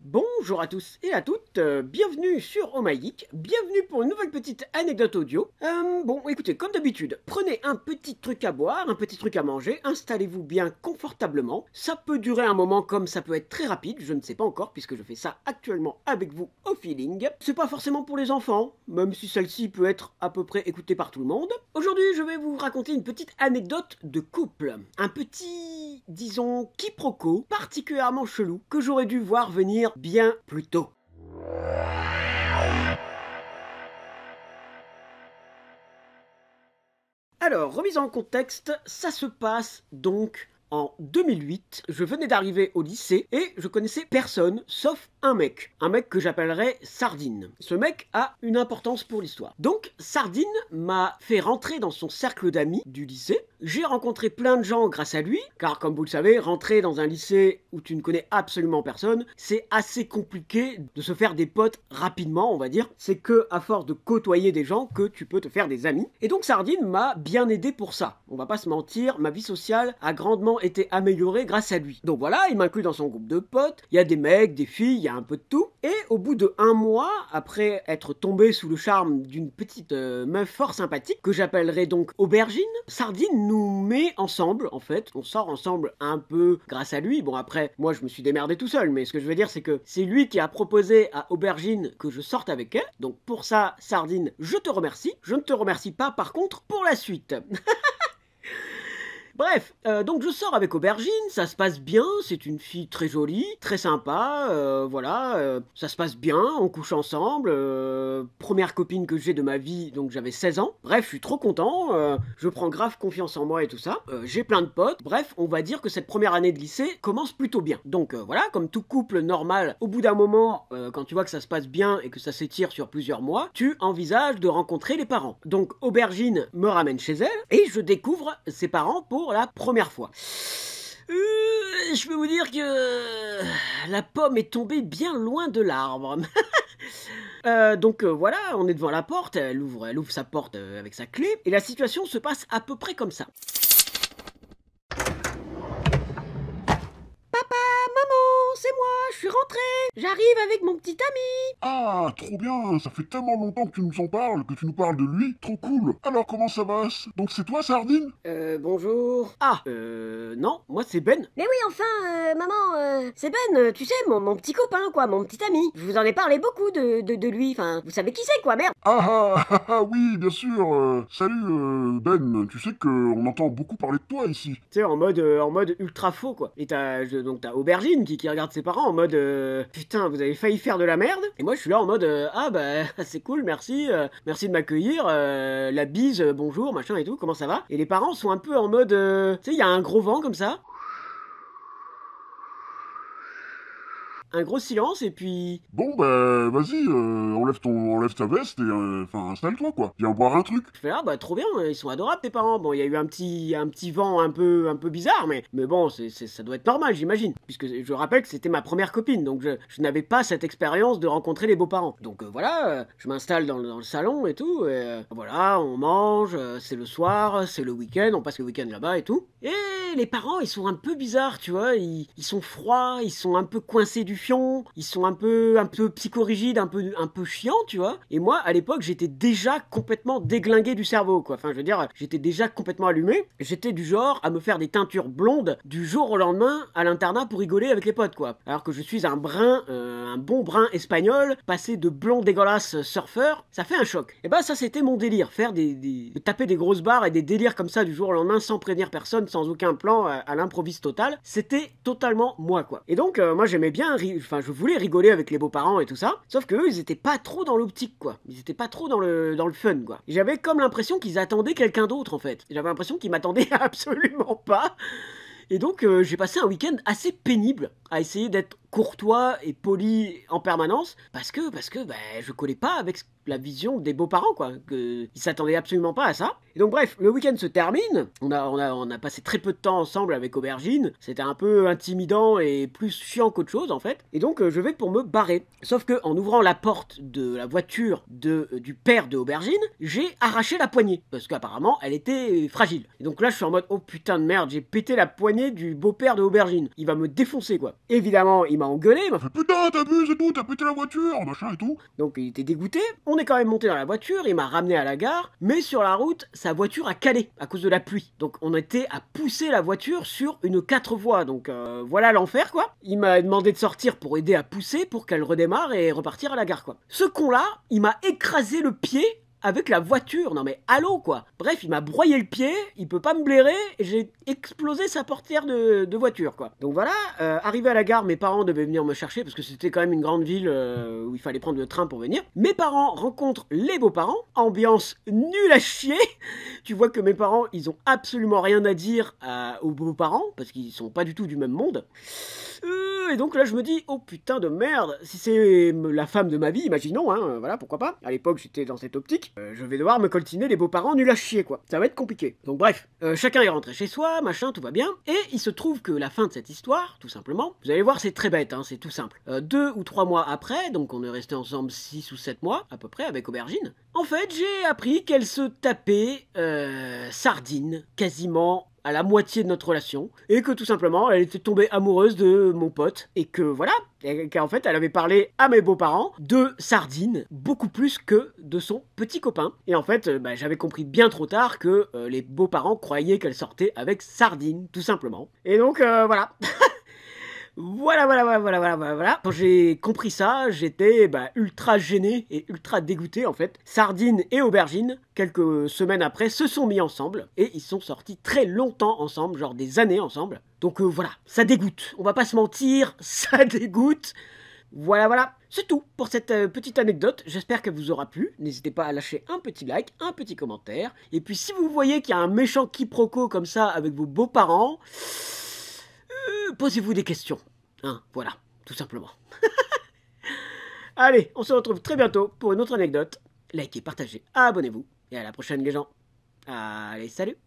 Bonjour à tous et à toutes, bienvenue sur Oh My Geek, bienvenue pour une nouvelle petite anecdote audio. Bon, écoutez, comme d'habitude, prenez un petit truc à boire, un petit truc à manger, installez-vous bien confortablement. Ça peut durer un moment comme ça peut être très rapide, je ne sais pas encore puisque je fais ça actuellement avec vous au feeling. C'est pas forcément pour les enfants, même si celle-ci peut être à peu près écoutée par tout le monde. Aujourd'hui, je vais vous raconter une petite anecdote de couple. Un petit, disons, quiproquo particulièrement chelou que j'aurais dû voir venir bien plus tôt. Alors, remise en contexte, ça se passe donc en 2008. Je venais d'arriver au lycée et je connaissais personne sauf un mec que j'appellerais Sardine. Ce mec a une importance pour l'histoire. Donc Sardine m'a fait rentrer dans son cercle d'amis du lycée. J'ai rencontré plein de gens grâce à lui, car comme vous le savez, rentrer dans un lycée où tu ne connais absolument personne, c'est assez compliqué de se faire des potes rapidement, on va dire. C'est que à force de côtoyer des gens que tu peux te faire des amis. Et donc Sardine m'a bien aidé pour ça. On va pas se mentir, ma vie sociale a grandement été améliorée grâce à lui. Donc voilà, il m'inclut dans son groupe de potes. Il y a des mecs, des filles, il y a un peu de tout. Et au bout de 1 mois, après être tombé sous le charme d'une petite meuf fort sympathique, que j'appellerais donc Aubergine, Sardine nous met ensemble, en fait. On sort ensemble un peu grâce à lui. Bon après, moi je me suis démerdé tout seul, mais ce que je veux dire c'est que c'est lui qui a proposé à Aubergine que je sorte avec elle. Donc pour ça, Sardine, je te remercie. Je ne te remercie pas par contre pour la suite. Bref, donc je sors avec Aubergine, ça se passe bien, c'est une fille très jolie, très sympa, voilà, ça se passe bien, on couche ensemble, première copine que j'ai de ma vie, donc j'avais 16 ans, bref, je suis trop content, je prends grave confiance en moi et tout ça, j'ai plein de potes, bref, on va dire que cette première année de lycée commence plutôt bien. Donc voilà, comme tout couple normal, au bout d'un moment, quand tu vois que ça se passe bien et que ça s'étire sur plusieurs mois, tu envisages de rencontrer les parents. Donc Aubergine me ramène chez elle, et je découvre ses parents pour la première fois. Je peux vous dire que la pomme est tombée bien loin de l'arbre. Donc voilà, on est devant la porte, elle ouvre sa porte avec sa clé, et la situation se passe à peu près comme ça. Papa, maman, c'est moi, je suis rentrée, j'arrive avec mon petit ami. Ah, trop bien, ça fait tellement longtemps que tu nous en parles, que tu nous parles de lui, trop cool. Alors comment ça va? Donc c'est toi, Sardine? Bonjour. Ah, non, moi c'est Ben. Mais oui, enfin, maman, c'est Ben, tu sais, mon petit copain, quoi, mon petit ami. Je vous en ai parlé beaucoup de lui, enfin, vous savez qui c'est, quoi, merde. Oui, bien sûr. Salut, Ben, tu sais qu'on entend beaucoup parler de toi ici. Tu sais, en mode ultra faux, quoi. Et donc t'as Aubergine qui regarde ses parents en mode putain, vous avez failli faire de la merde. Et moi je suis là en mode ah bah c'est cool, merci, merci de m'accueillir, la bise, bonjour, machin et tout, comment ça va? Et les parents sont un peu en mode tu sais, il y a un gros vent comme ça. Un gros silence et puis... Bon, bah, vas-y, enlève ta veste et, enfin, installe-toi, quoi. Viens boire un truc. Je fais ah bah trop bien, ils sont adorables tes parents. Bon, il y a eu un petit vent un peu bizarre, mais bon, ça doit être normal, j'imagine. Puisque je rappelle que c'était ma première copine, donc je n'avais pas cette expérience de rencontrer les beaux-parents. Donc voilà, je m'installe dans le salon et tout, et voilà, on mange, c'est le soir, c'est le week-end, on passe le week-end là-bas et tout. Et les parents, ils sont un peu bizarres, tu vois, ils sont froids, ils sont un peu coincés du fion, ils sont un peu psychorigides, un peu chiants, tu vois. Et moi, à l'époque, j'étais déjà complètement déglingué du cerveau, quoi. Enfin, je veux dire, j'étais déjà complètement allumé. J'étais du genre à me faire des teintures blondes du jour au lendemain à l'internat pour rigoler avec les potes, quoi. Alors que je suis un bon brun espagnol, passé de blond dégueulasse surfeur, ça fait un choc. Et bah ça, c'était mon délire, faire taper des grosses barres et des délires comme ça du jour au lendemain sans prévenir personne, sans aucun plan, à l'improviste total. C'était totalement moi, quoi. Et donc, moi, j'aimais bien je voulais rigoler avec les beaux-parents et tout ça, sauf que eux, ils étaient pas trop dans l'optique, quoi. Ils étaient pas trop dans le fun, quoi. J'avais comme l'impression qu'ils attendaient quelqu'un d'autre, en fait. J'avais l'impression qu'ils m'attendaient absolument pas. Et donc, j'ai passé un week-end assez pénible à essayer d'être courtois et poli en permanence, parce que bah, je collais pas avec la vision des beaux-parents, quoi. Ils s'attendaient absolument pas à ça. Et donc bref, le week-end se termine, on a passé très peu de temps ensemble avec Aubergine, c'était un peu intimidant et plus chiant qu'autre chose en fait, et donc je vais pour me barrer. Sauf que en ouvrant la porte de la voiture du père de Aubergine, j'ai arraché la poignée, parce qu'apparemment elle était fragile. Et donc là je suis en mode oh putain de merde, j'ai pété la poignée du beau-père de Aubergine, il va me défoncer quoi. Évidemment, il il m'a engueulé, il m'a fait putain, t'abuses et tout, t'as pété la voiture, machin et tout. donc il était dégoûté. On est quand même monté dans la voiture, il m'a ramené à la gare, mais sur la route, sa voiture a calé à cause de la pluie. Donc on était à pousser la voiture sur une 4 voies, donc voilà l'enfer quoi. Il m'a demandé de sortir pour aider à pousser pour qu'elle redémarre et repartir à la gare quoi. Ce con là, il m'a écrasé le pied avec la voiture, non mais allô quoi. Bref, il m'a broyé le pied, il peut pas me blairer, et j'ai explosé sa portière de voiture quoi. Donc voilà, arrivé à la gare, mes parents devaient venir me chercher, parce que c'était quand même une grande ville où il fallait prendre le train pour venir. Mes parents rencontrent les beaux-parents, ambiance nulle à chier. Tu vois que mes parents, ils ont absolument rien à dire aux beaux-parents, parce qu'ils sont pas du tout du même monde. Et donc là je me dis, oh putain de merde, si c'est la femme de ma vie, imaginons, hein, voilà, pourquoi pas. À l'époque j'étais dans cette optique, je vais devoir me coltiner les beaux-parents nuls à chier quoi. Ça va être compliqué. Donc bref, chacun est rentré chez soi, machin, tout va bien. Et il se trouve que la fin de cette histoire, tout simplement, vous allez voir c'est très bête, hein, c'est tout simple. 2 ou 3 mois après, donc on est resté ensemble 6 ou 7 mois à peu près avec Aubergine. En fait j'ai appris qu'elle se tapait Sardine quasiment à la moitié de notre relation, et que tout simplement elle était tombée amoureuse de mon pote, et que voilà, et qu'en fait elle avait parlé à mes beaux-parents de Sardine beaucoup plus que de son petit copain. Et en fait j'avais compris bien trop tard que les beaux-parents croyaient qu'elle sortait avec Sardine, tout simplement. Et donc voilà. Voilà. Quand j'ai compris ça, j'étais ultra gêné et ultra dégoûté en fait. Sardine et Aubergine, quelques semaines après, se sont mis ensemble et ils sont sortis très longtemps ensemble, genre des années ensemble. Donc voilà, ça dégoûte. On va pas se mentir, ça dégoûte. Voilà. C'est tout pour cette petite anecdote. J'espère qu'elle vous aura plu. N'hésitez pas à lâcher un petit like, un petit commentaire. Et puis si vous voyez qu'il y a un méchant quiproquo comme ça avec vos beaux-parents, posez-vous des questions. Hein, voilà, tout simplement. Allez, on se retrouve très bientôt pour une autre anecdote. Likez, partagez, abonnez-vous. Et à la prochaine les gens. Allez, salut!